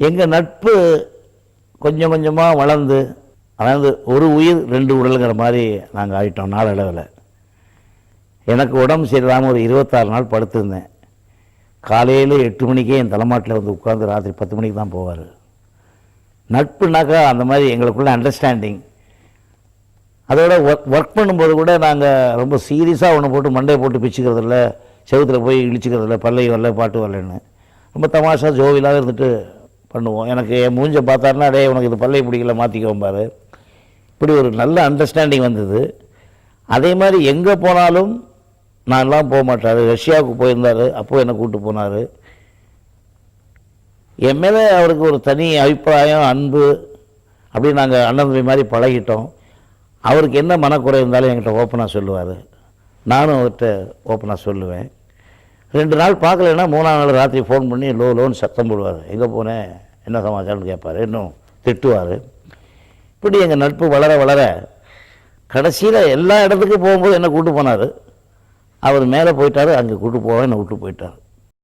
எங்கள் நட்பு கொஞ்சம் கொஞ்சமாக வளர்ந்து, அதாவது ஒரு உயிர் 2 உடலுங்கிற மாதிரி நாங்கள் ஆகிட்டோம் நாளடைவில். எனக்கு உடம்பு சரியில்லாமல் ஒரு 26 நாள் படுத்திருந்தேன். காலையில் 8 மணிக்கே என் தலைமாட்டில் வந்து உட்காந்து ராத்திரி 10 மணிக்கு தான் போவார். நட்புனாக்கா அந்த மாதிரி எங்களுக்குள்ள அண்டர்ஸ்டாண்டிங். அதோட ஒர்க் பண்ணும்போது கூட நாங்கள் ரொம்ப சீரியஸாக ஒன்று போட்டு மண்டையை போட்டு பிச்சுக்கிறதில்ல, செவுத்தில் போய் இழிச்சிக்கிறதில்ல, பல்லை வரல பாட்டு வரலன்னு ரொம்ப தமாஷா ஜோவிலாக இருந்துட்டு பண்ணுவோம். எனக்கு என் மூஞ்சை பார்த்தாருன்னா, டே உனக்கு இது பல்லை பிடிக்கல மாற்றிக்கோம்பார். இப்படி ஒரு நல்ல அண்டர்ஸ்டாண்டிங் வந்தது. அதே மாதிரி எங்கே போனாலும் நான்லாம் போக மாட்டார். ரஷ்யாவுக்கு போயிருந்தார், அப்போது என்னை கூப்பிட்டு போனார். என் மேலே அவருக்கு ஒரு தனி அபிப்பிராயம், அன்பு. அப்படி நாங்கள் அண்ணன் தம்பி மாதிரி பழகிட்டோம். அவருக்கு என்ன மனக்குறை இருந்தாலும் என்கிட்ட ஓப்பனாக சொல்லுவார், நானும் அவர்கிட்ட ஓப்பனாக சொல்லுவேன். 2 நாள் பார்க்கலன்னா 3ஆம் நாள் ராத்திரி ஃபோன் பண்ணி லோன்னு சத்தம் போடுவார். எங்கே போனேன், என்ன சமாச்சாரம்னு கேட்பார், இன்னும் திட்டுவார். இப்படி எங்கள் நட்பு வளர வளர கடைசியில் எல்லா இடத்துக்கும் போகும்போது என்னை கூப்பிட்டு போனார். அவர் மேலே போயிட்டார், அங்கே கூப்பிட்டு போவேன், என்னை விட்டு போயிட்டார்.